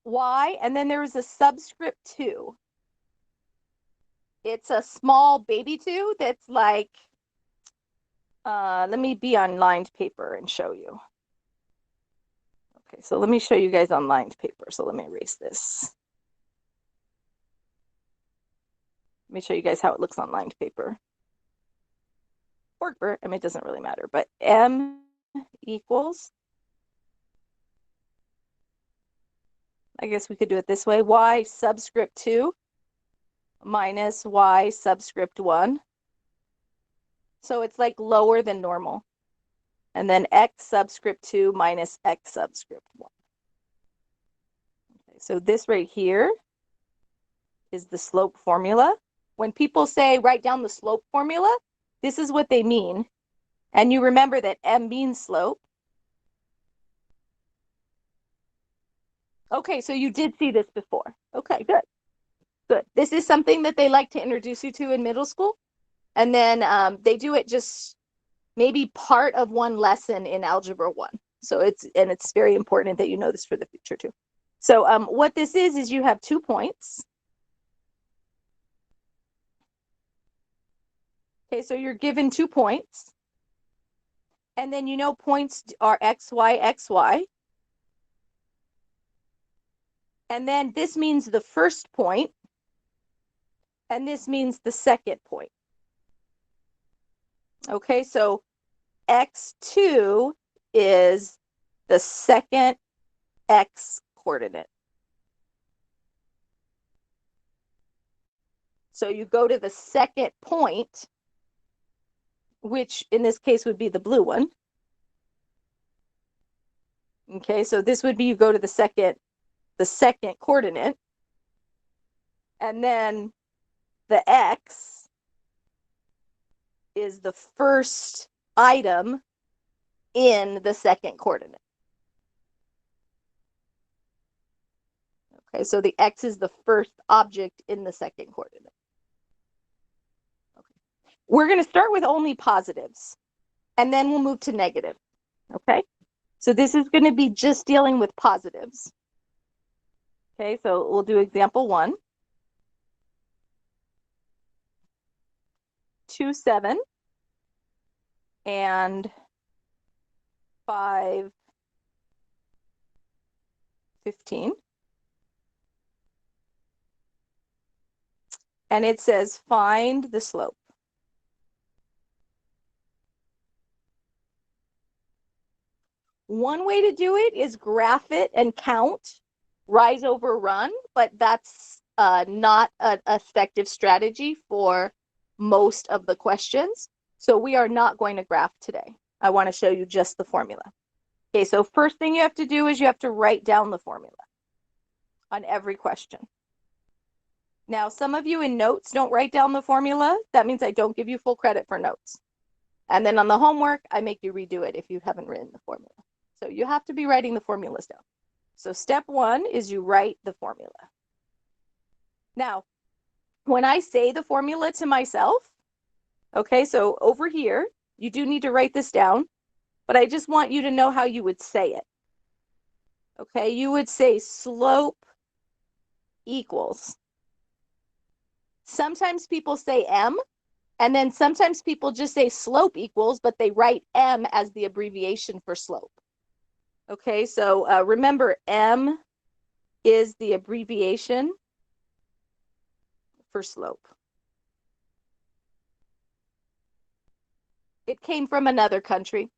y, and then there is a subscript 2. It's a small baby 2 that's like, let me be on lined paper and show you. Okay, so let me show you guys on lined paper. So let me erase this. Let me show you guys how it looks on lined paper. Or, I mean, it doesn't really matter, but m equals, I guess we could do it this way, y subscript 2 minus y subscript 1. So it's like lower than normal. And then x subscript 2 minus x subscript 1. Okay, so this right here is the slope formula. When people say write down the slope formula, this is what they mean. And you remember that m means slope. Okay, so you did see this before. Okay, good. Good. This is something that they like to introduce you to in middle school. And then they do it just maybe part of one lesson in Algebra 1. So it's very important that you know this for the future too. So what this is you have 2 points. Okay, so you're given 2 points. And then you know points are x, y, x, y. And then this means the first point. And this means the second point. Okay, so x2 is the second x coordinate. So you go to the second point, which in this case would be the blue one. Okay, so this would be you go to the second coordinate, and then the x is the first item in the second coordinate. Okay, so the x is the first object in the second coordinate. Okay. We're going to start with only positives, and then we'll move to negative. Okay, so this is going to be just dealing with positives. Okay, so we'll do example 1. 2, 7, and 5, 15. And it says find the slope. One way to do it is graph it and count, rise over run, but that's not an effective strategy for most of the questions. So we are not going to graph today. I want to show you just the formula. Okay, so first thing you have to do is you have to write down the formula on every question. Now, some of you in notes don't write down the formula. That means I don't give you full credit for notes. And then on the homework, I make you redo it if you haven't written the formula. So you have to be writing the formulas down. So step 1 is you write the formula. Now, when I say the formula to myself, okay, so over here, you do need to write this down, but I just want you to know how you would say it. Okay, you would say slope equals. Sometimes people say m, and then sometimes people just say slope equals, but they write m as the abbreviation for slope. Okay, so remember, m is the abbreviation for slope. It came from another country,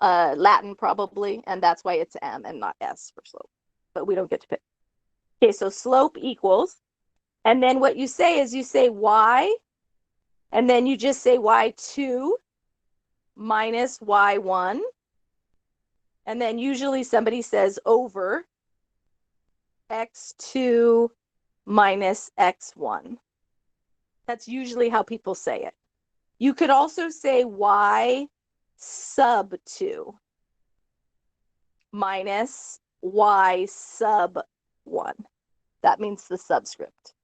Latin probably, and that's why it's m and not s for slope. But we don't get to pick. Okay, so slope equals, and then what you say is you say y, and then you just say y2 minus y1. And then usually somebody says over x2 minus x1. That's usually how people say it. You could also say y sub 2 minus y sub 1. That means the subscript.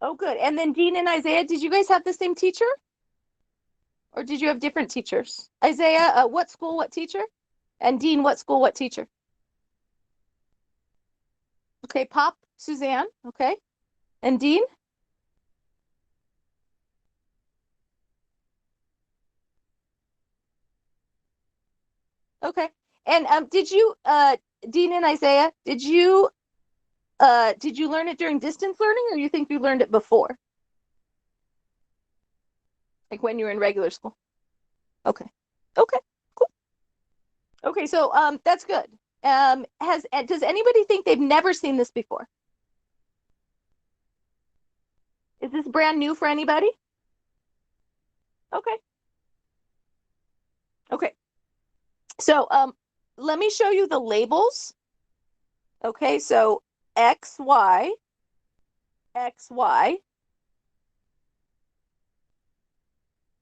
Oh, good. And then Dean and Isaiah, did you guys have the same teacher? Or did you have different teachers? Isaiah, what school, what teacher? And Dean, what school, what teacher? Okay, Pop, Suzanne. Okay. And Dean? Okay. And did you Dean and Isaiah, did you learn it during distance learning, or you think you learned it before? Like when you were in regular school? Okay. Okay. Cool. Okay, so that's good. Does anybody think they've never seen this before? Is this brand new for anybody? Okay. Okay. So let me show you the labels. Okay, so X, Y, X, Y.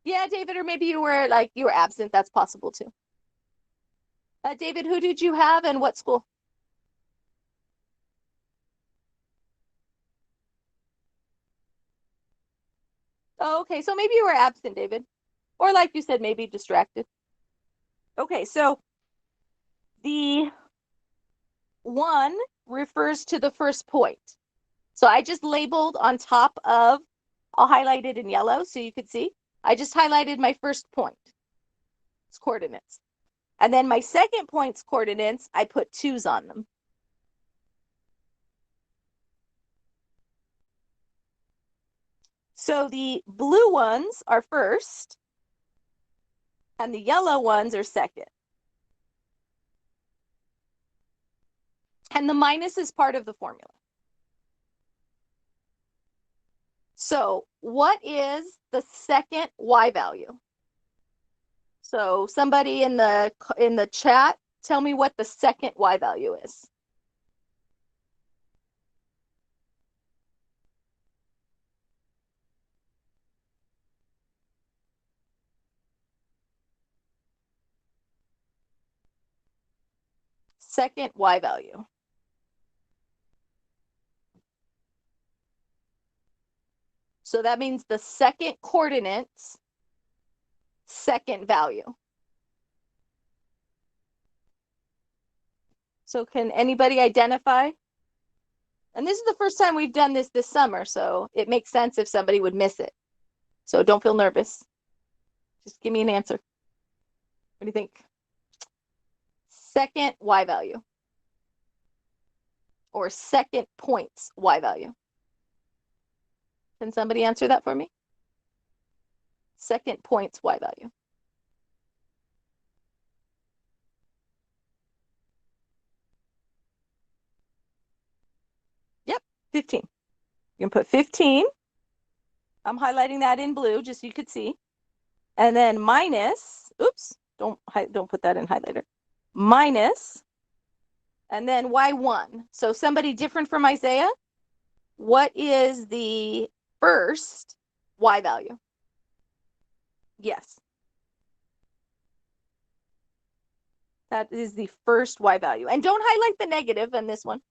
Yeah, David, or maybe you were absent. That's possible too. David, who did you have and what school? Oh, okay, so maybe you were absent, David. Or like you said, maybe distracted. Okay, so the one refers to the first point. So I just labeled on top of, I'll highlight it in yellow so you could see. I just highlighted my first point. It's coordinates. And then my second point's coordinates, I put 2's on them. So the blue ones are first, and the yellow ones are second. And the minus is part of the formula. So what is the second y value? So somebody in the chat, tell me what the second y value is. Second y value. So that means the second coordinate's second value. So can anybody identify? And this is the first time we've done this summer, so it makes sense if somebody would miss it. So don't feel nervous. Just give me an answer. What do you think? Second y value. Or second point's y value. Can somebody answer that for me? Second point's y value. Yep, 15. You can put 15. I'm highlighting that in blue just so you could see. And then minus, oops, don't put that in highlighter. Minus, and then y1. So somebody different from Isaiah, what is the first y value? Yes. That is the first y value. And don't highlight the negative in this one,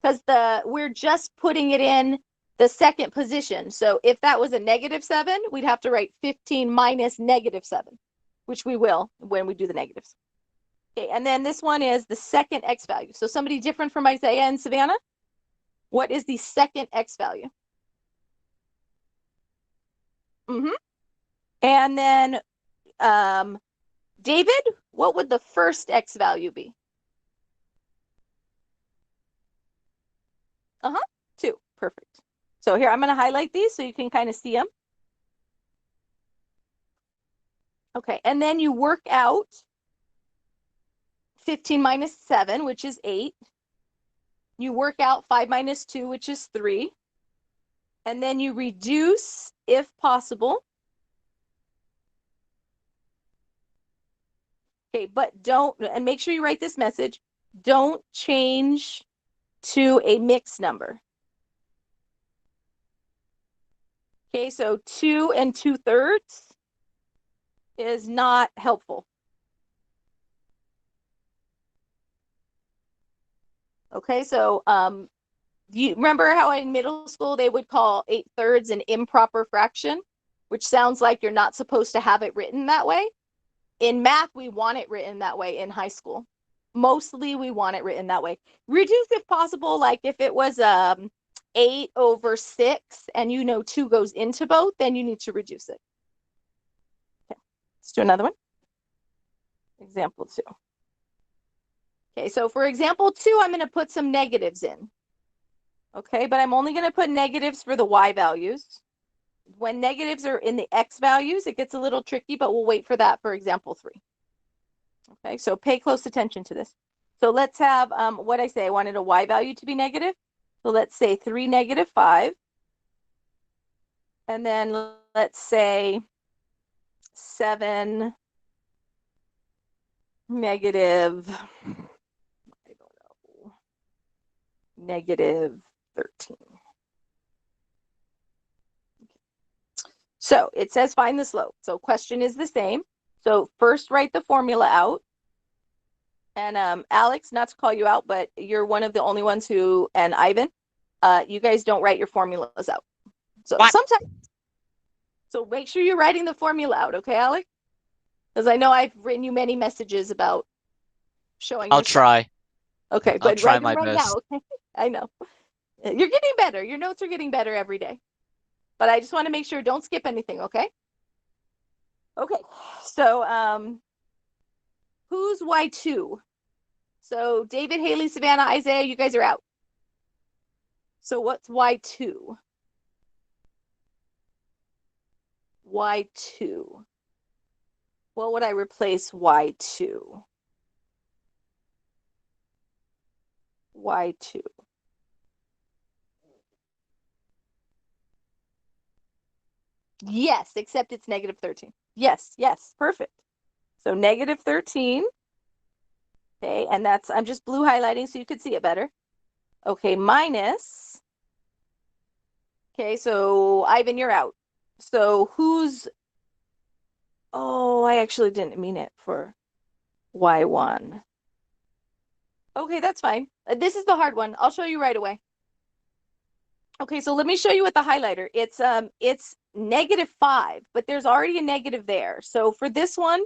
because we're just putting it in the second position. So if that was a -7, we'd have to write 15 minus -7, which we will when we do the negatives. Okay, and then this one is the second x value. So somebody different from Isaiah and Savannah, what is the second x value? And then David, what would the first x value be? 2. Perfect. So here, I'm going to highlight these so you can kind of see them. Okay, and then you work out 15 minus 7, which is 8. You work out 5 minus 2, which is 3. And then you reduce, if possible. Okay, but don't, and make sure you write this message, don't change to a mixed number. Okay, so 2 2/3 is not helpful. Okay, so you remember how in middle school they would call 8/3 an improper fraction, which sounds like you're not supposed to have it written that way? In math, we want it written that way in high school. mostly we want it written that way. Reduce if possible, like if it was 8/6 and you know 2 goes into both, then you need to reduce it. Okay, let's do another one. Example 2. Okay, so for example 2, I'm going to put some negatives in. Okay, but I'm only going to put negatives for the y values. When negatives are in the x values, it gets a little tricky, but we'll wait for that for example 3. Okay, so pay close attention to this. So let's have, what I say, I wanted a y value to be negative. So let's say 3, -5. And then let's say 7, negative, I don't know, -13. So it says find the slope. So question is the same. So first write the formula out. And Alex, not to call you out, but you're one of the only ones who, and Ivan, you guys don't write your formulas out. So What? sometimes, so make sure you're writing the formula out, okay, Alex? Because I know I've written you many messages about showing I'll your stuff. try. Okay, I'll but try write them my right best. now, okay? I know. You're getting better. Your notes are getting better every day. But I just want to make sure, don't skip anything, okay? Okay, so who's Y2? So David, Haley, Savannah, Isaiah, you guys are out. So what's Y2? Y2. What would I replace Y2? Y2. Yes, except it's -13. Yes, yes, perfect. So -13. Okay, and that's, I'm just blue highlighting so you could see it better. Okay, minus. Okay, so Ivan, you're out. So who's, oh, I actually didn't mean it for Y1. Okay, that's fine. This is the hard one. I'll show you right away. Okay, so let me show you with the highlighter. It's -5, but there's already a negative there. So for this one,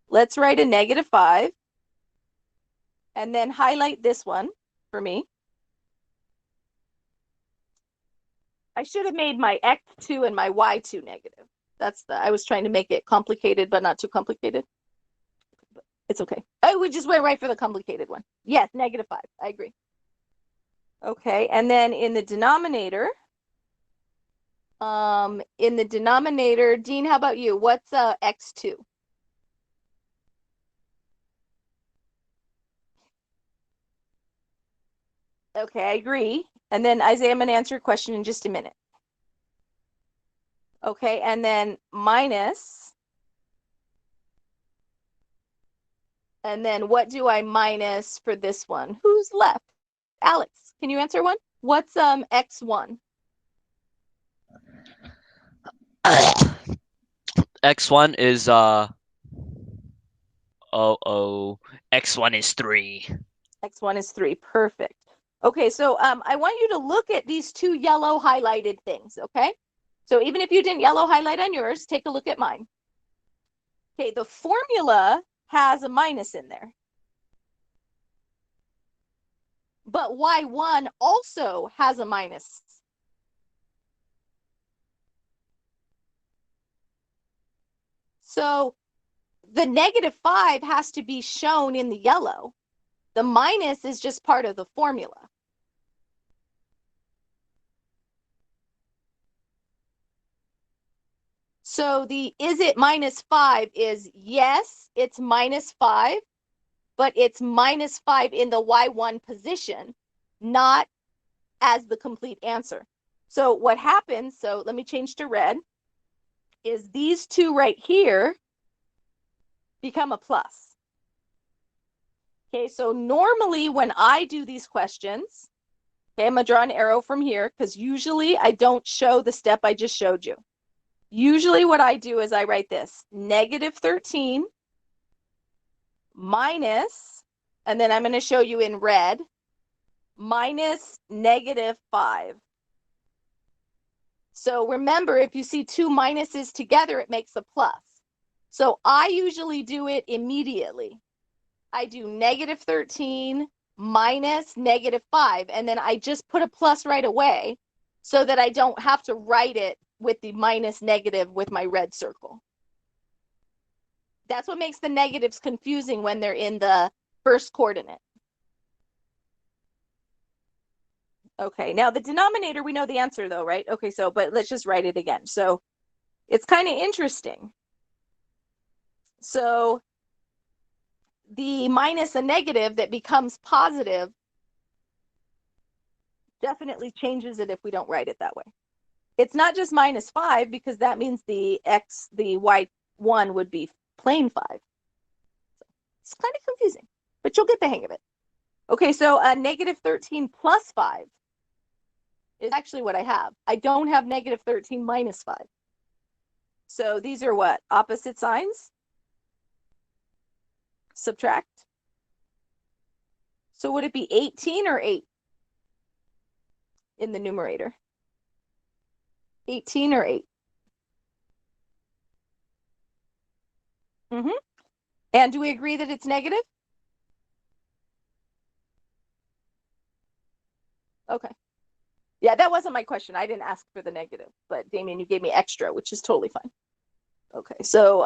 let's write a -5 and then highlight this one for me. I should have made my x2 and my y2 negative. I was trying to make it complicated, but not too complicated. It's okay. Oh, we just went right for the complicated one. Yes, -5. I agree. Okay, and then in the denominator, Dean, how about you? What's x2? Okay, I agree. And then Isaiah, I'm going to answer your question in just a minute. Okay, and then minus. And then what do I minus for this one? Who's left? Alex, can you answer one? What's x1? X1 is X1 is 3. X1 is 3. Perfect. Okay, so I want you to look at these 2 yellow highlighted things, okay? So even if you didn't yellow highlight on yours, take a look at mine. Okay, the formula has a minus in there. But Y1 also has a minus. So the -5 has to be shown in the yellow. The minus is just part of the formula. So the is it -5 is yes, it's -5, but it's -5 in the Y1 position, not as the complete answer. So what happens, so let me change to red, is these 2 right here become a plus. Okay, so normally when I do these questions, okay, I'm going to draw an arrow from here because usually I don't show the step I just showed you. Usually what I do is I write this, -13 minus, and then I'm going to show you in red, minus -5. So remember, if you see 2 minuses together, it makes a plus. So I usually do it immediately. I do negative 13 minus negative 5, and then I just put a plus right away so that I don't have to write it with the minus negative with my red circle. That's what makes the negatives confusing when they're in the first coordinate. Okay, now the denominator, we know the answer though, right? Okay, so, but let's just write it again. So it's kind of interesting. So the minus a negative that becomes positive definitely changes it if we don't write it that way. It's not just minus 5 because that means the y1 would be plain 5. It's kind of confusing, but you'll get the hang of it. Okay, so negative 13 plus 5 is actually what I have. I don't have negative 13 minus 5. So these are what? Opposite signs? Subtract. So would it be 18 or 8 in the numerator? 18 or 8? Mm-hmm. And do we agree that it's negative? Okay. Yeah, that wasn't my question. I didn't ask for the negative, but Damien, you gave me extra, which is totally fine. Okay, so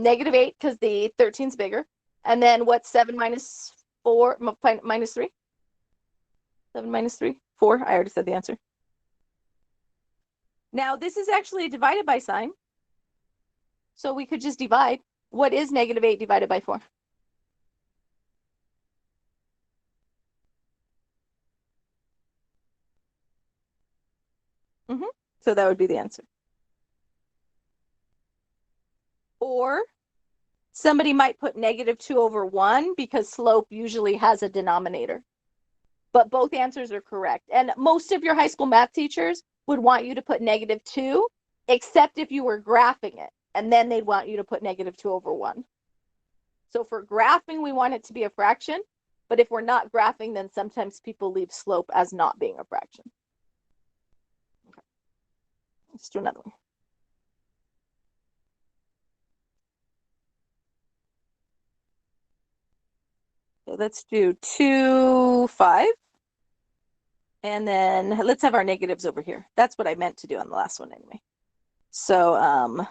negative 8 because the 13's bigger. And then what's 7 minus 4, minus 3? 7 minus 3? 4. I already said the answer. Now, this is actually a divided by sign. So we could just divide. What is negative 8 divided by 4? Mm-hmm. So that would be the answer. Or somebody might put negative 2 over 1 because slope usually has a denominator. But both answers are correct. And most of your high school math teachers would want you to put negative 2, except if you were graphing it. And then they'd want you to put negative 2 over 1. So for graphing, we want it to be a fraction. But if we're not graphing, then sometimes people leave slope as not being a fraction. Okay. Let's do another one. Okay, let's do 2, 5. And then let's have our negatives over here. That's what I meant to do on the last one anyway. So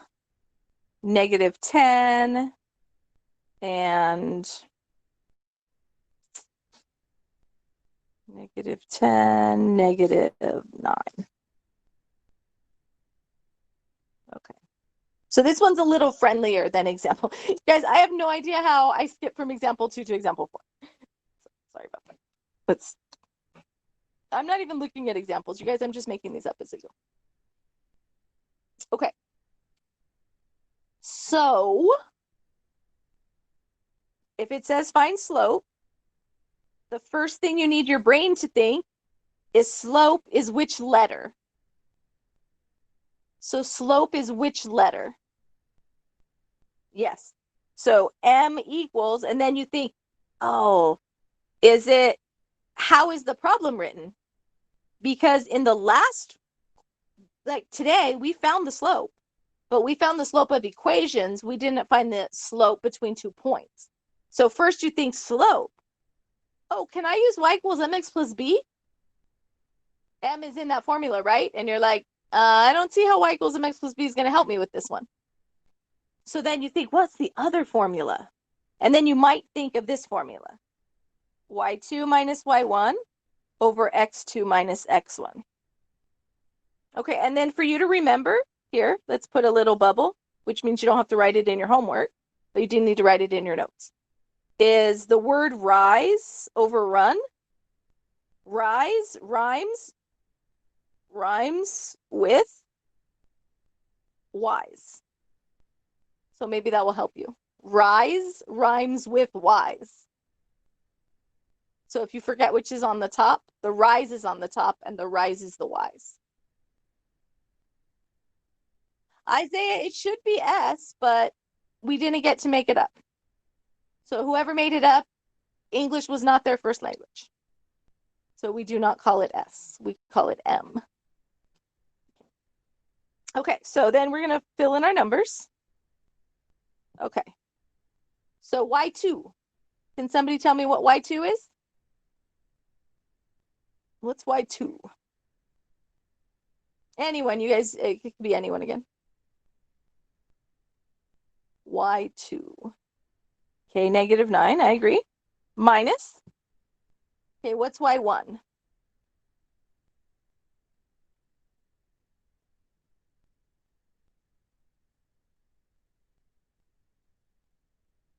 negative 10 and negative 10, negative 9. Okay. So this one's a little friendlier than example. Guys, I have no idea how I skipped from example 2 to example 4. Sorry about that. I'm not even looking at examples. You guys, I'm just making these up as I go. Okay. So if it says find slope, the first thing you need your brain to think is slope is which letter? So slope is which letter? Yes. So M equals, and then you think, oh, how is the problem written? Because in the last, like today, we found the slope, but we found the slope of equations. We didn't find the slope between 2 points. So first you think slope. Oh, can I use y equals mx plus b? M is in that formula, right? And you're like, I don't see how y equals mx plus b is going to help me with this one. So then you think, what's the other formula? And then you might think of this formula. y2 minus y1 over x2 minus x1. Okay, and then for you to remember, here, let's put a little bubble, which means you don't have to write it in your homework, but you do need to write it in your notes. Is the word rise over run? Rise rhymes with wise. So maybe that will help you. Rise rhymes with wise. So if you forget which is on the top, the rise is on the top and the rise is the wise. Isaiah, it should be S, but we didn't get to make it up. So whoever made it up, English was not their first language. So we do not call it S. We call it M. Okay, so then we're going to fill in our numbers. Okay. So y2. Can somebody tell me what y2 is? What's y2? Anyone, you guys, it could be anyone again. y2. Okay, -9, I agree. Minus. Okay, what's y1?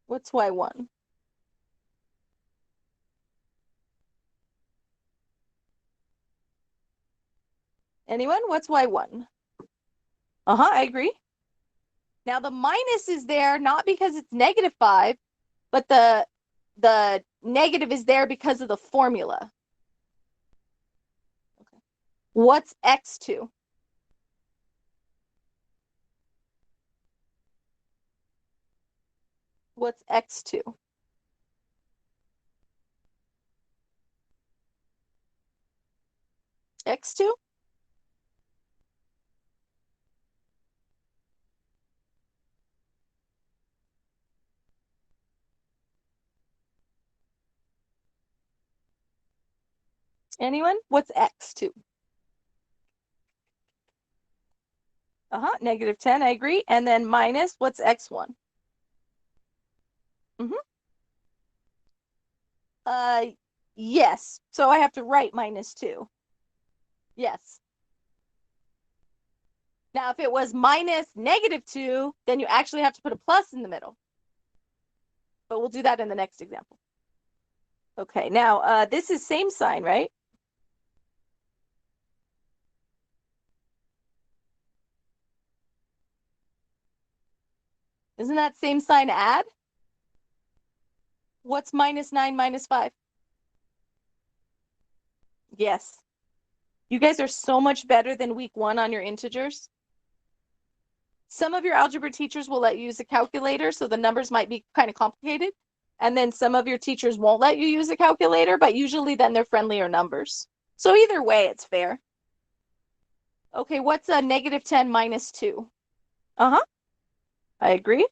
What's y1? Anyone? What's y1? I agree. Now the minus is there not because it's -5, but the negative is there because of the formula. Okay. What's x2? What's x2? x2? Anyone? What's x2? -10, I agree. And then minus, what's x1? Yes. So I have to write -2. Yes. Now, if it was minus -2, then you actually have to put a plus in the middle. But we'll do that in the next example. Okay, now this is same sign, right? Isn't that same sign add? What's -9 minus 5? Yes. You guys are so much better than week 1 on your integers. Some of your algebra teachers will let you use a calculator, so the numbers might be kind of complicated. And then some of your teachers won't let you use a calculator, but usually then they're friendlier numbers. So either way, it's fair. Okay, what's a -10 minus 2? I agree.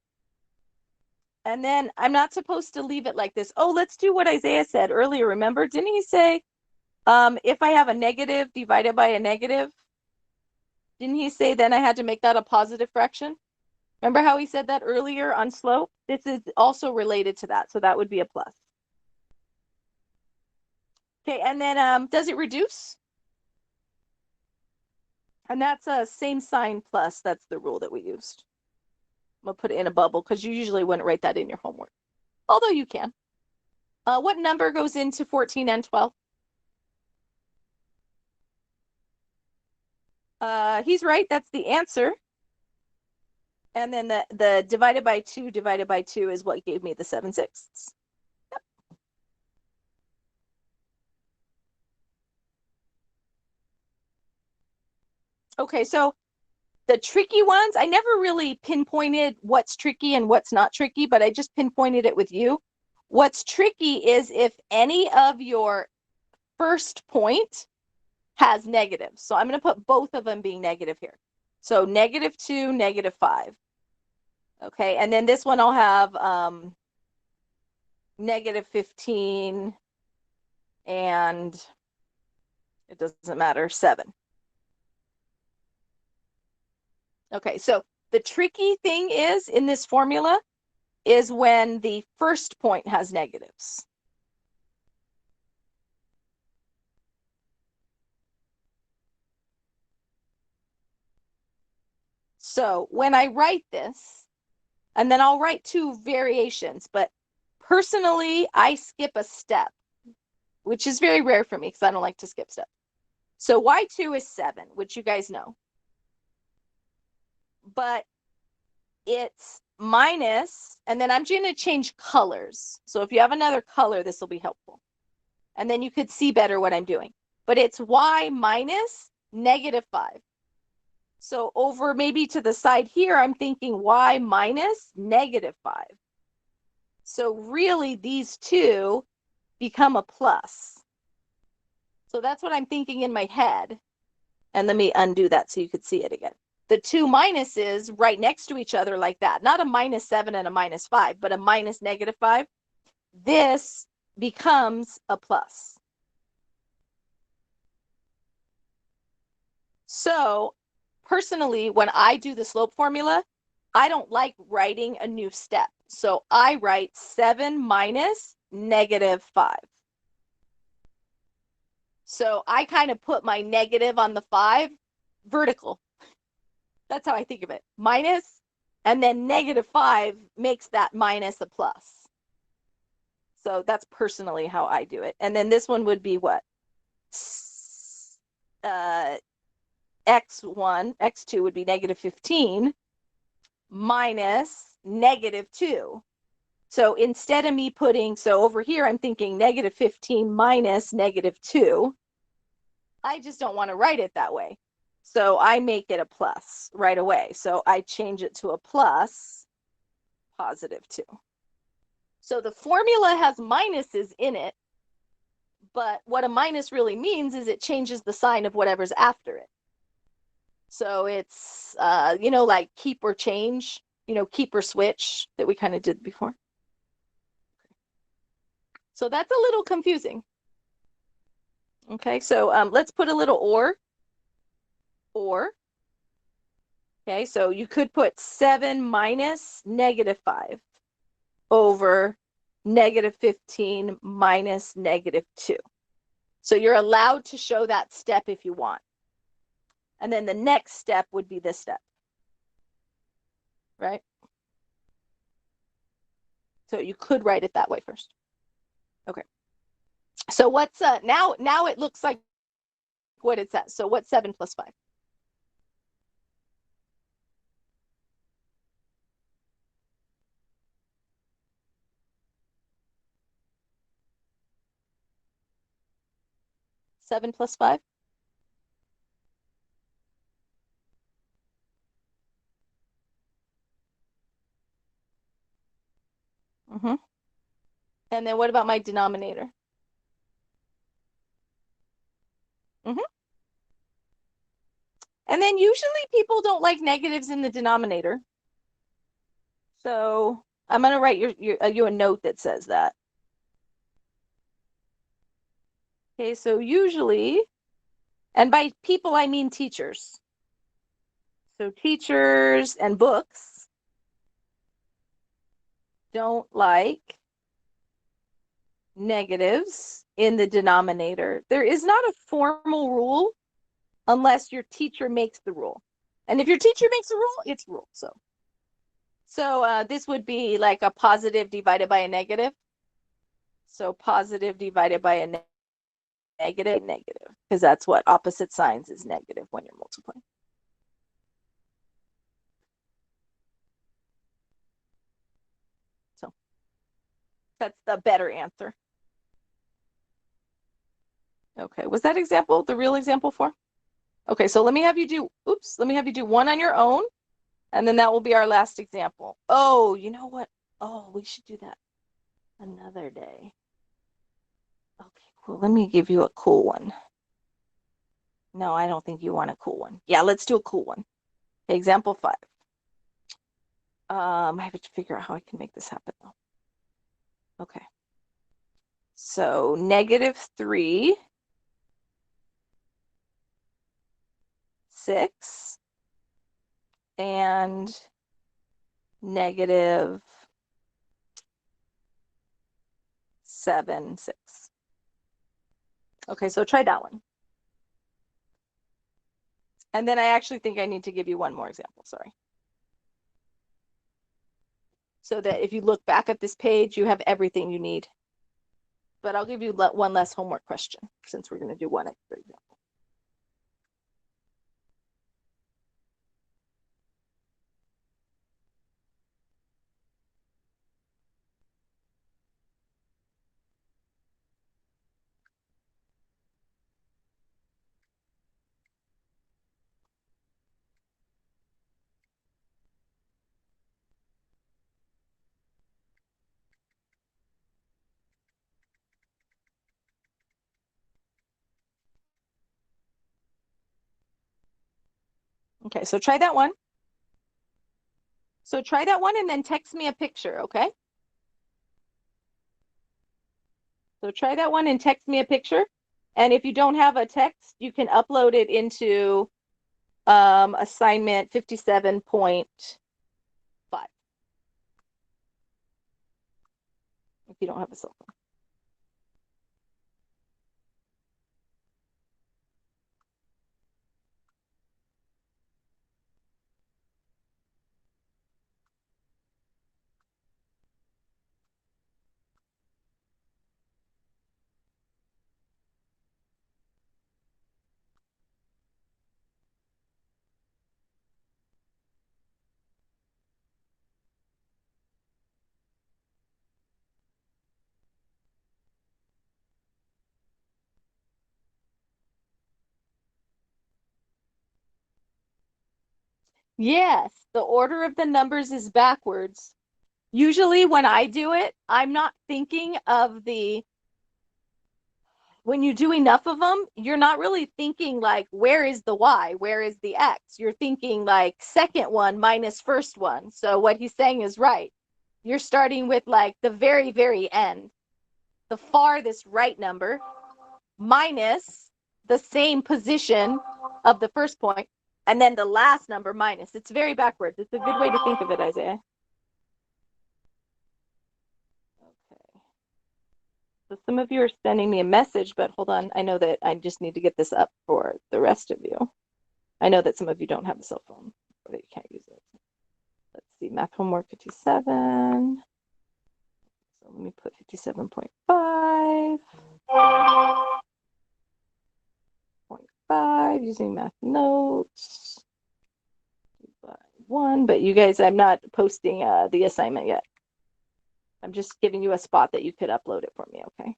And then I'm not supposed to leave it like this. Oh, let's do what Isaiah said earlier. Remember, didn't he say, if I have a negative divided by a negative, didn't he say then I had to make that a positive fraction? Remember how he said that earlier on slope? This is also related to that, so that would be a plus. Okay, and then does it reduce? And that's a same sign plus. That's the rule that we used. I'm gonna put it in a bubble because you usually wouldn't write that in your homework, although you can. What number goes into 14 and 12? He's right. That's the answer. And then the divided by 2 is what gave me the 7/6. Yep. Okay, so the tricky ones, I never really pinpointed what's tricky and what's not tricky, but I just pinpointed it with you. What's tricky is if any of your first point has negatives. So I'm going to put both of them being negative here. So -2, -5. Okay, and then this one I'll have -15 and it doesn't matter, 7. Okay, so the tricky thing is in this formula is when the first point has negatives. So when I write this, and then I'll write 2 variations, but personally, I skip a step, which is very rare for me because I don't like to skip steps. So y2 is 7, which you guys know. But it's minus, and then I'm going to change colors. So if you have another color, this will be helpful. And then you could see better what I'm doing. But it's y minus -5. So over maybe to the side here, I'm thinking y minus -5. So really these two become a plus. So that's what I'm thinking in my head. And let me undo that so you could see it again. The 2 minuses right next to each other like that. Not a -7 and a -5, but a minus -5. this becomes a plus. So personally, when I do the slope formula, I don't like writing a new step. So I write 7 minus -5. So I kind of put my negative on the 5 vertical. That's how I think of it. Minus, and then -5 makes that minus a plus. So that's personally how I do it. And then this one would be what? X1, X2 would be -15 minus -2. So instead of me putting, so over here, I'm thinking -15 minus -2. I just don't want to write it that way. So I make it a plus right away. So I change it to a plus, +2. So the formula has minuses in it, but what a minus really means is it changes the sign of whatever's after it. So it's, like keep or change, keep or switch that we kind of did before. So that's a little confusing. Okay, so let's put a little or. Okay, so you could put 7 minus -5 over -15 minus -2. So you're allowed to show that step if you want. And then the next step would be this step, right? So you could write it that way first. Okay. So what's now it looks like what it says. So what's 7 plus 5? 7 plus 5? Mm-hmm. And then what about my denominator? Mm-hmm. And then usually people don't like negatives in the denominator. So I'm going to write you a note that says that. Okay, so usually, and by people I mean teachers. So teachers and books don't like negatives in the denominator. There is not a formal rule unless your teacher makes the rule. And if your teacher makes a rule, it's rule. So this would be like a positive divided by a negative. So positive divided by a negative, because that's what opposite signs is negative when you're multiplying. So that's the better answer. Okay, was that example the real example for? Okay, so let me have you do one on your own, and then that will be our last example. Oh, you know what? Oh, we should do that another day. Okay, cool. Let me give you a cool one. No, I don't think you want a cool one. Yeah, let's do a cool one. Example 5. I have to figure out how I can make this happen though. Okay. So -3, 6, and -7, 6. Okay, so try that one. And then I actually think I need to give you one more example, sorry. So that if you look back at this page, you have everything you need. But I'll give you one less homework question since we're going to do one extra example. Okay, so try that one. So try that one and then text me a picture, okay? So try that one and text me a picture. And if you don't have a text, you can upload it into assignment 57.5 if you don't have a cell phone. Yes, the order of the numbers is backwards. Usually when I do it, I'm not thinking of when you do enough of them, you're not really thinking like, where is the Y? Where is the X? You're thinking like second one minus first one. So what he's saying is right. You're starting with like the very, very end, the farthest right number minus the same position of the first point, and then the last number minus. It's very backwards. It's a good way to think of it, Isaiah. Okay. So some of you are sending me a message, but hold on. I know that I just need to get this up for the rest of you. I know that some of you don't have a cell phone, or that you can't use it. Let's see, math homework 57. So let me put 57.5. 0.5 using math notes. 1, but you guys, I'm not posting the assignment yet. I'm just giving you a spot that you could upload it for me, okay?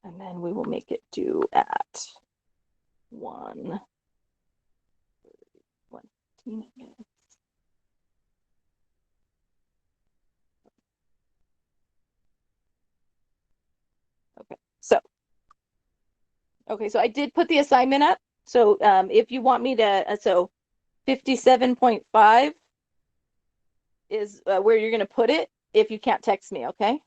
And then we will make it due at 1:20. Okay, so I did put the assignment up. So if you want me to, so 57.5 is where you're going to put it if you can't text me, okay?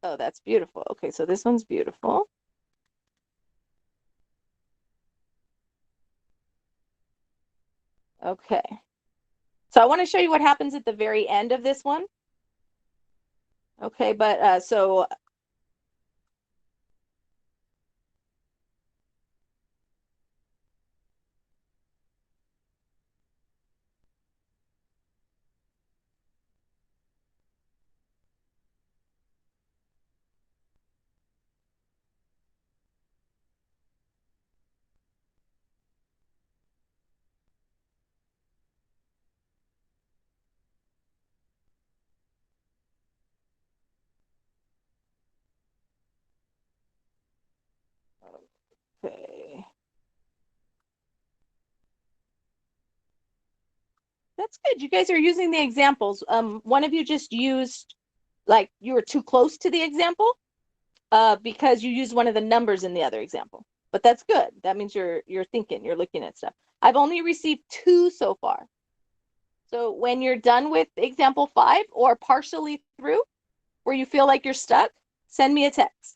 Oh, that's beautiful. Okay, so this one's beautiful. Okay. So I want to show you what happens at the very end of this one. Okay, but so okay. That's good. You guys are using the examples. One of you just used like you were too close to the example because you used one of the numbers in the other example. But that's good. That means you're thinking, you're looking at stuff. I've only received 2 so far. So when you're done with example 5 or partially through where you feel like you're stuck, send me a text.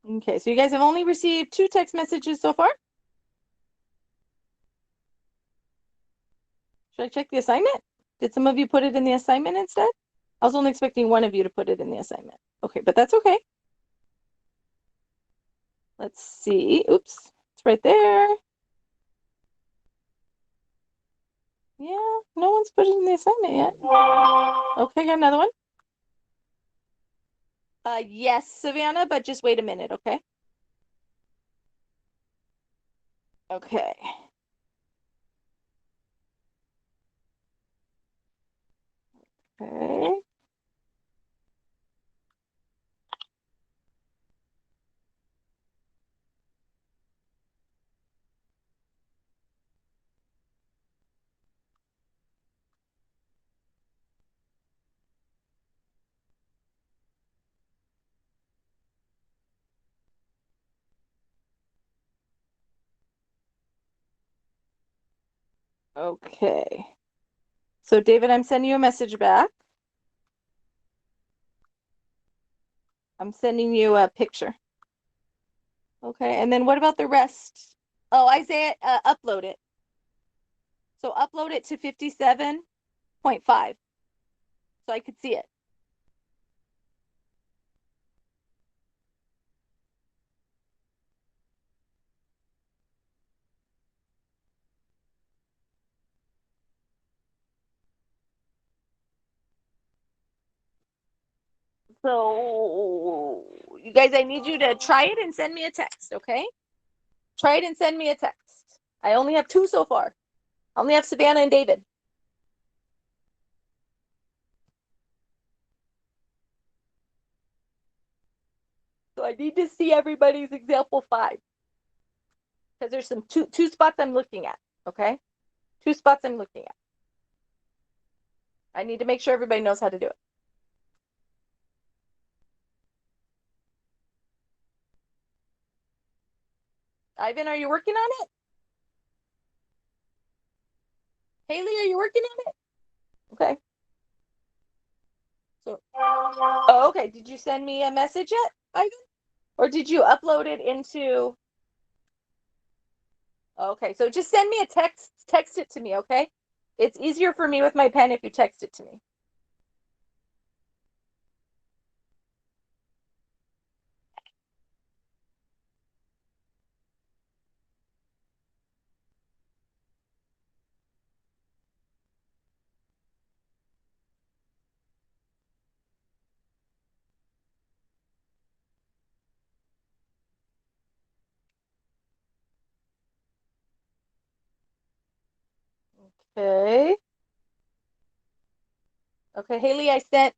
Okay, so you guys have only received 2 text messages so far. Should I check the assignment? Did some of you put it in the assignment instead? I was only expecting one of you to put it in the assignment. Okay, but that's okay. Let's see. Oops, it's right there. Yeah, no one's put it in the assignment yet. Okay, got another one. Yes, Savannah, but just wait a minute, okay? Okay. Okay. Okay. So David, I'm sending you a message back. I'm sending you a picture. Okay. And then what about the rest? Oh, Isaiah, upload it. So upload it to 57.5 so I could see it. So you guys, I need you to try it and send me a text, okay? Try it and send me a text. I only have 2 so far. I only have Savannah and David. So I need to see everybody's example 5 because there's some two spots I'm looking at, okay? 2 spots I'm looking at. I need to make sure everybody knows how to do it. Ivan, are you working on it? Haley, are you working on it? Okay. So, oh, okay. Did you send me a message yet, Ivan? Or did you upload it into? Okay, so just send me a text. Text it to me, okay? It's easier for me with my pen if you text it to me. Okay. Okay, Haley, I sent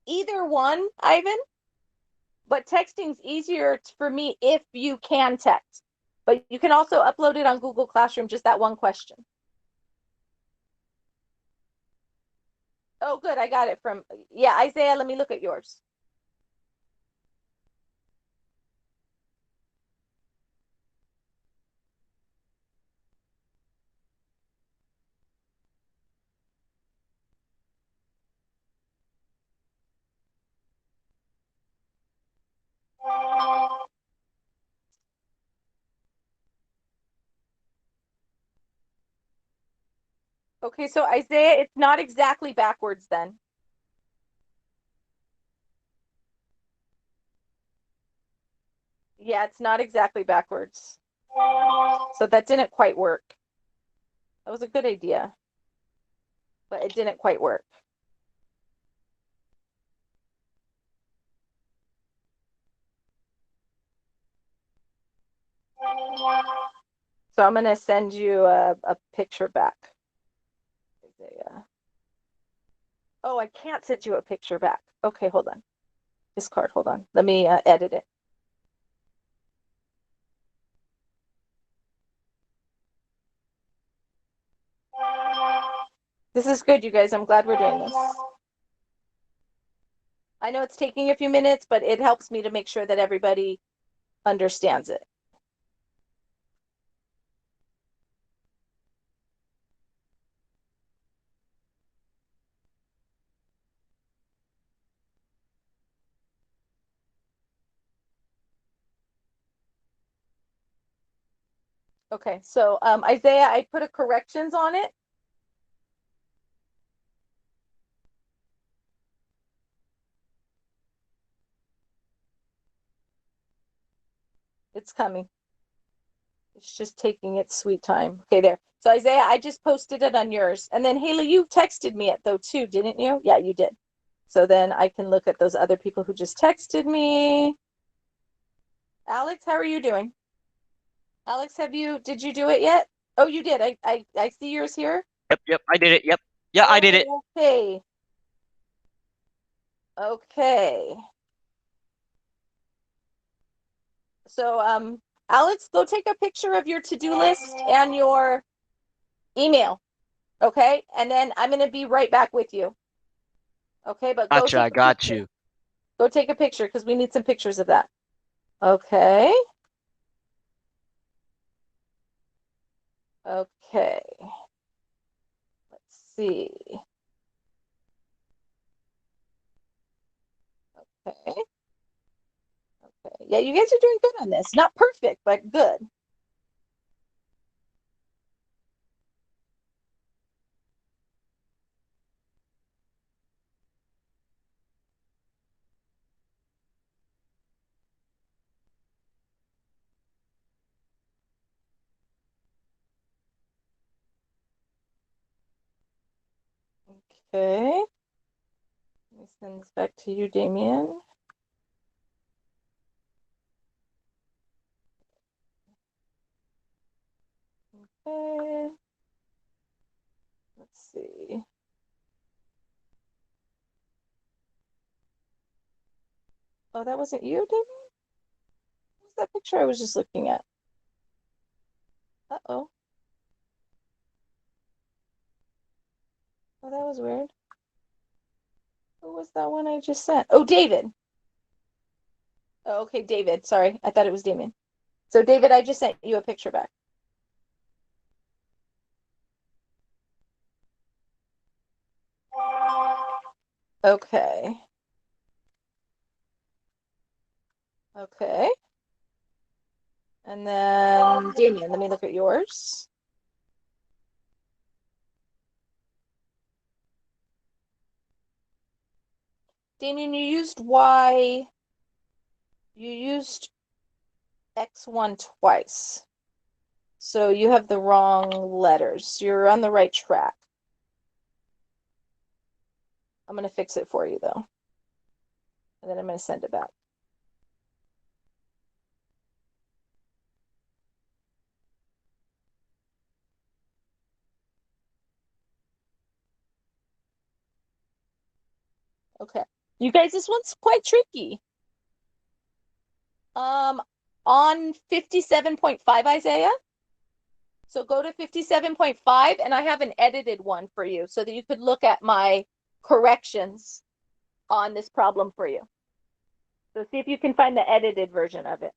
either one, Ivan, but texting's easier for me if you can text. But you can also upload it on Google Classroom, just that one question. Oh, good. I got it from, yeah, Isaiah, let me look at yours. Okay, so Isaiah, it's not exactly backwards then. Yeah, it's not exactly backwards. So that didn't quite work. That was a good idea, but it didn't quite work. So I'm gonna send you a picture back. Isaiah. Oh, I can't send you a picture back. Okay, hold on. Discard, hold on. Let me edit it. This is good, you guys. I'm glad we're doing this. I know it's taking a few minutes, but it helps me to make sure that everybody understands it. Okay, so Isaiah, I put a corrections on it. It's coming. It's just taking its sweet time. Okay, there. So Isaiah, I just posted it on yours. And then Haley, you texted me it though too, didn't you? Yeah, you did. So then I can look at those other people who just texted me. Alex, how are you doing? Alex, did you do it yet? Oh, you did. I see yours here. Yep, yep, I did it. Yep. Yeah, I did it. Oh, okay. Okay. So, Alex, go take a picture of your to-do list and your email. Okay. And then I'm going to be right back with you. Okay. But go Gotcha, take I a got picture. you. Go take a picture because we need some pictures of that. Okay. Okay. Let's see. Okay. Okay. Yeah, you guys are doing good on this. Not perfect, but good. Okay. Let me send this back to you, Damien. Okay. Let's see. Oh, that wasn't you, Damien? What was that picture I was just looking at? Uh-oh. Oh, that was weird. Who was that one I just sent? Oh, David. Oh, okay, David. Sorry. I thought it was Damien. So, David, I just sent you a picture back. Okay. Okay. And then, Damien, let me look at yours. Damien, you used X1 twice. So you have the wrong letters. You're on the right track. I'm going to fix it for you, though. And then I'm going to send it back. Okay. You guys, this one's quite tricky. Um, on 57.5, Isaiah. So go to 57.5, and I have an edited one for you so that you could look at my corrections on this problem for you. So see if you can find the edited version of it.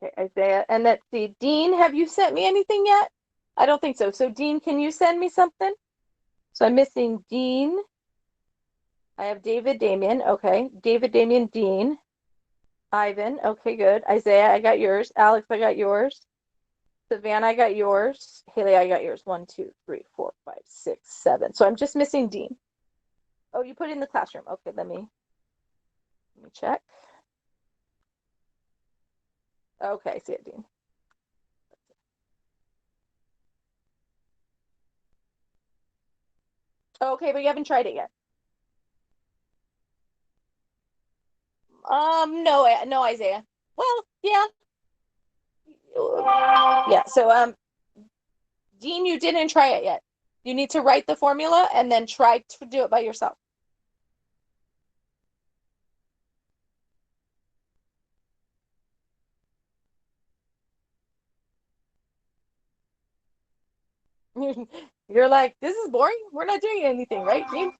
Okay, Isaiah. And let's see, Dean, have you sent me anything yet? I don't think so. So Dean, can you send me something? So I'm missing Dean. I have David, Damien. Okay. David, Damien, Dean. Ivan. Okay, good. Isaiah, I got yours. Alex, I got yours. Savannah, I got yours. Haley, I got yours. 1, 2, 3, 4, 5, 6, 7. So I'm just missing Dean. Oh, you put it in the classroom. Okay, let me check. Okay, I see it, Dean. Okay, but you haven't tried it yet. No, no, Isaiah. Well, yeah, yeah. So, Dean, you didn't try it yet. You need to write the formula and then try to do it by yourself. You're like, this is boring. We're not doing anything, right, Dean?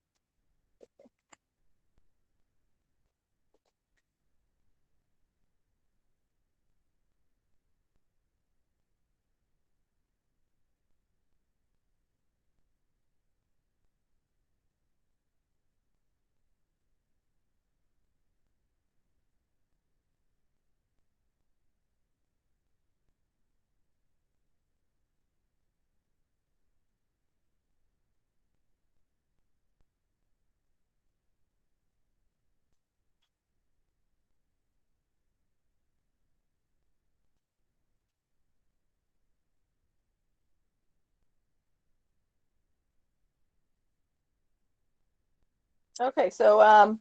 Okay, so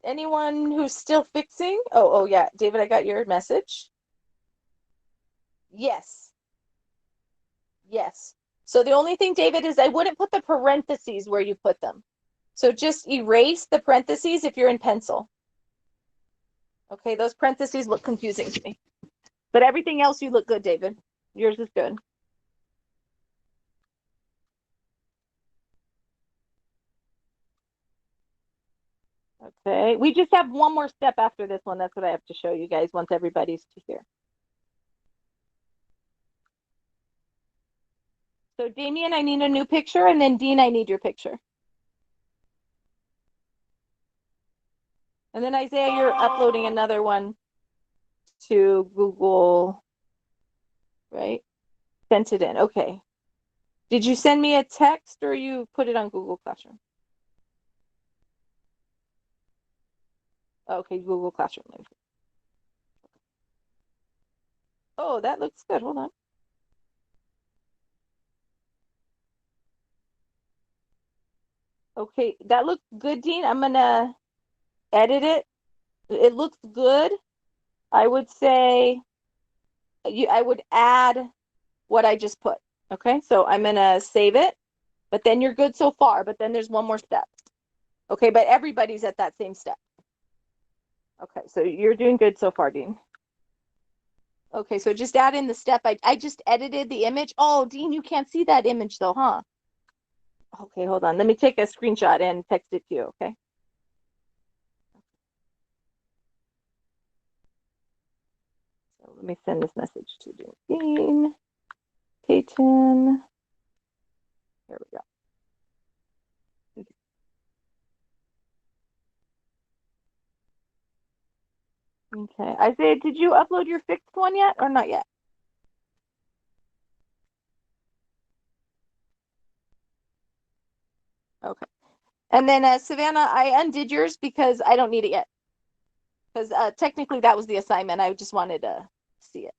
Anyone who's still fixing? Oh, yeah. David, I got your message. Yes. Yes. So the only thing, David, is I wouldn't put the parentheses where you put them. So just erase the parentheses if you're in pencil. Okay, those parentheses look confusing to me. But everything else, you look good, David. Yours is good. Okay, we just have one more step after this one. That's what I have to show you guys once everybody's to here. So Damien, I need a new picture, and then Dean, I need your picture. And then Isaiah, you're uploading another one to Google, right? Sent it in. Okay. Did you send me a text or you put it on Google Classroom? Okay, Google Classroom. Oh, that looks good. Hold on. Okay, that looks good, Dean. I'm gonna edit it. It looks good. I would say I would add what I just put. Okay, so I'm gonna save it, but then you're good so far, but then there's one more step. Okay, but everybody's at that same step. Okay, so you're doing good so far, Dean. Okay, so just add in the step. I just edited the image. Oh, Dean, you can't see that image though, huh? Okay, hold on. Let me take a screenshot and text it to you, okay? So let me send this message to Dean, Peyton. Here we go. Okay, Isaiah, did you upload your fixed one yet or not yet? Okay. And then Savannah, I undid yours because I don't need it yet. Because technically that was the assignment. I just wanted to see it.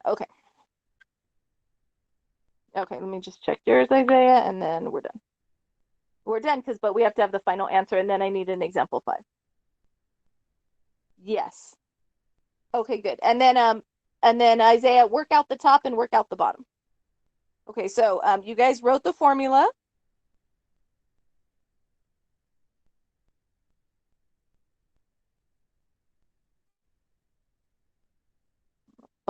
Okay. Okay, let me just check yours, Isaiah, and then we're done. We're done but we have to have the final answer, and then I need an example 5. Yes. Okay, good. And then Isaiah, work out the top and work out the bottom. Okay, so you guys wrote the formula.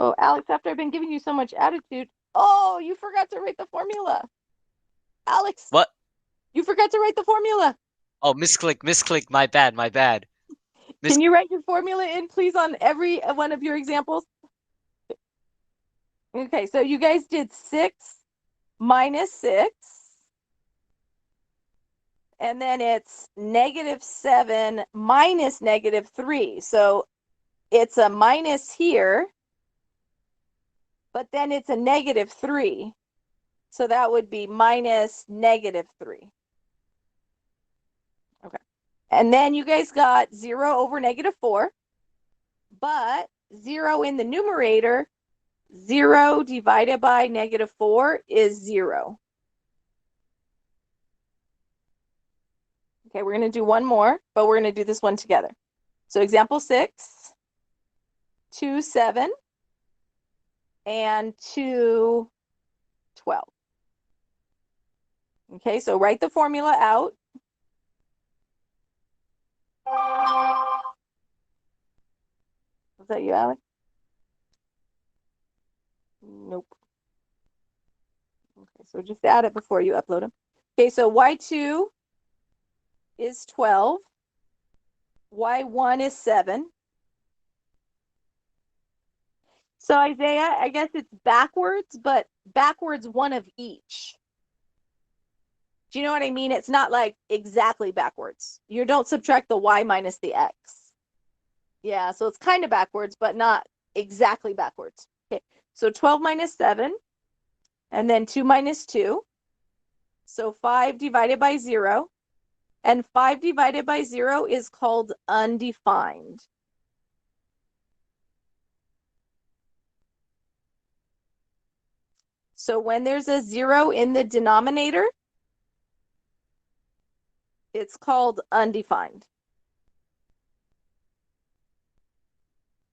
Oh, Alex, after I've been giving you so much attitude, oh, you forgot to write the formula. Alex, What? you forgot to write the formula. Oh, misclick. My bad. Can you write your formula in, please, on every one of your examples? Okay, so you guys did 6 minus 6. And then it's -7 minus -3. So it's a minus here, but then it's a -3. So that would be minus -3. Okay. And then you guys got 0 over -4, but 0 in the numerator, 0 divided by -4 is 0. Okay, we're going to do one more, but we're going to do this one together. So example 6, 2, 7, and 2, 12. Okay, so write the formula out. Was that you, Alex? Nope. Okay, so just add it before you upload them. Okay, so y2 is 12. Y1 is 7. So Isaiah, I guess it's backwards, but backwards one of each. Do you know what I mean? It's not like exactly backwards. You don't subtract the y minus the x. Yeah, so it's kind of backwards, but not exactly backwards. Okay, so 12 minus 7, and then 2 minus 2. So 5 divided by 0. And 5 divided by 0 is called undefined. So when there's a 0 in the denominator, It's called undefined.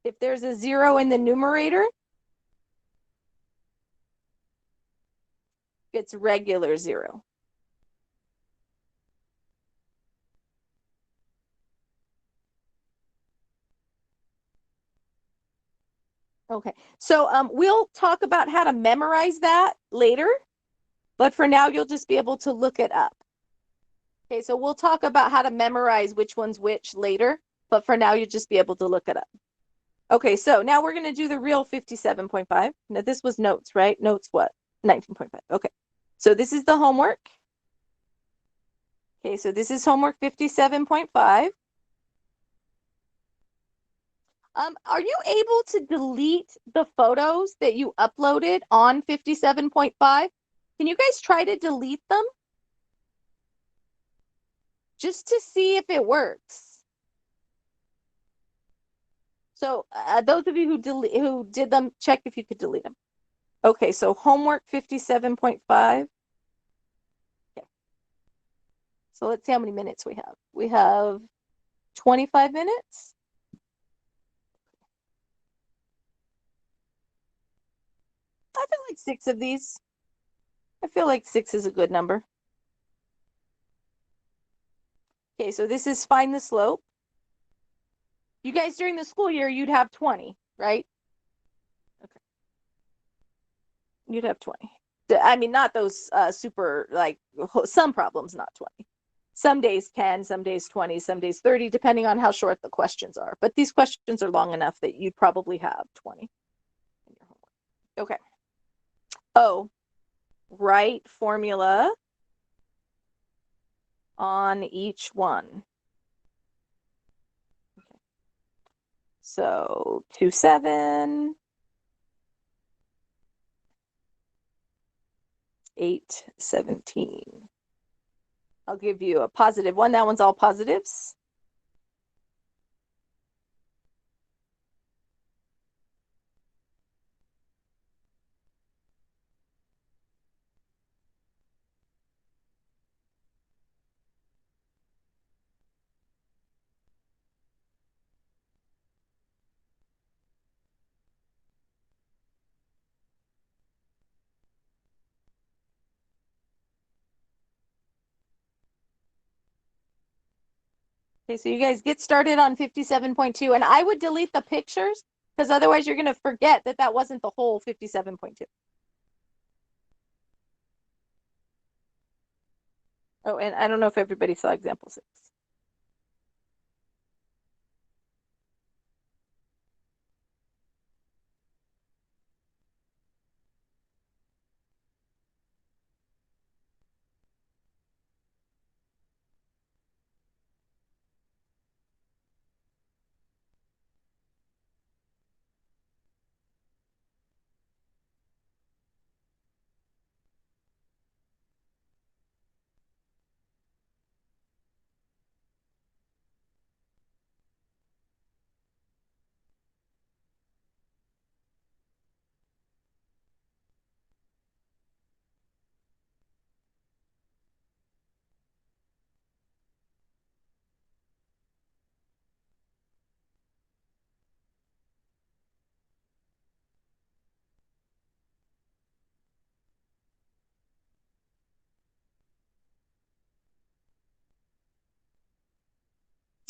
If there's a 0 in the numerator, it's regular 0. Okay, so we'll talk about how to memorize that later, but for now you'll just be able to look it up. Okay, so we'll talk about how to memorize which one's which later, but for now you'll just be able to look it up. Okay, so now we're going to do the real 57.5. Now this was notes, right? Notes what? 19.5. Okay, so this is the homework. Okay, so this is homework 57.5. Are you able to delete the photos that you uploaded on 57.5? Can you guys try to delete them? Just to see if it works. So those of you who did them, check if you could delete them. Okay, so homework 57.5. Okay. So let's see how many minutes we have. We have 25 minutes. I feel like 6 of these. I feel like 6 is a good number. Okay, so this is find the slope. You guys during the school year, you'd have 20, right? Okay. You'd have 20. I mean, not those super, like, some problems, not 20. Some days 10, some days 20, some days 30, depending on how short the questions are. But these questions are long enough that you'd probably have 20 in your homework. Okay. Oh, write formula on each one. Okay. So 27, 8, 17. I'll give you a positive one. That one's all positives. Okay, so you guys get started on 57.2, and I would delete the pictures because otherwise you're going to forget that that wasn't the whole 57.2. Oh, and I don't know if everybody saw example 6.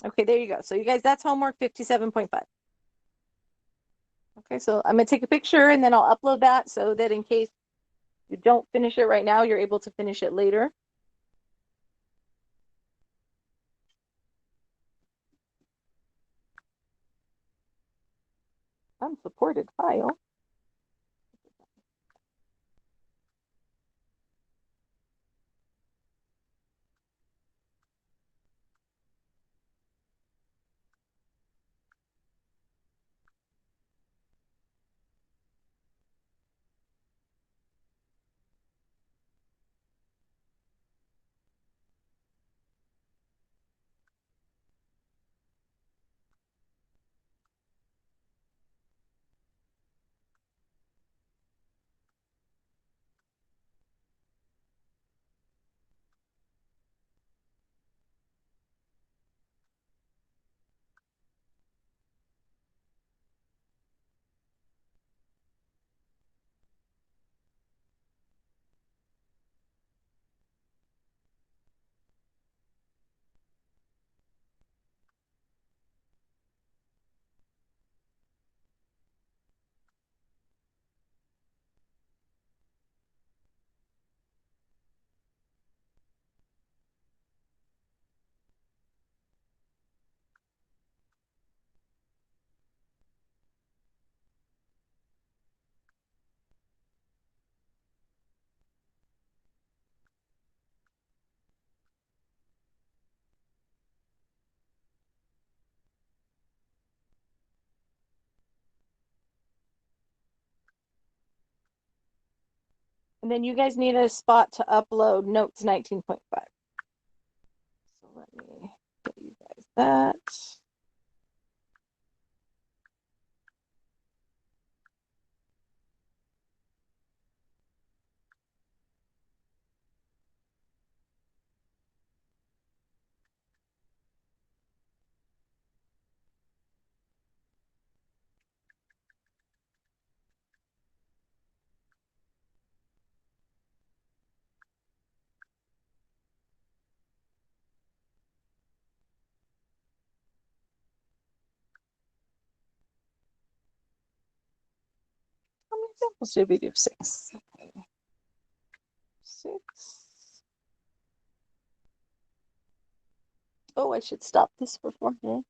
Okay, there you go. So you guys, that's homework 57.5. Okay, so I'm going to take a picture and then I'll upload that so that in case you don't finish it right now, you're able to finish it later. Unsupported file. And then you guys need a spot to upload notes 19.5. So let me get you guys that. How many examples did we do? 6. Okay. 6. Oh, I should stop this beforehand.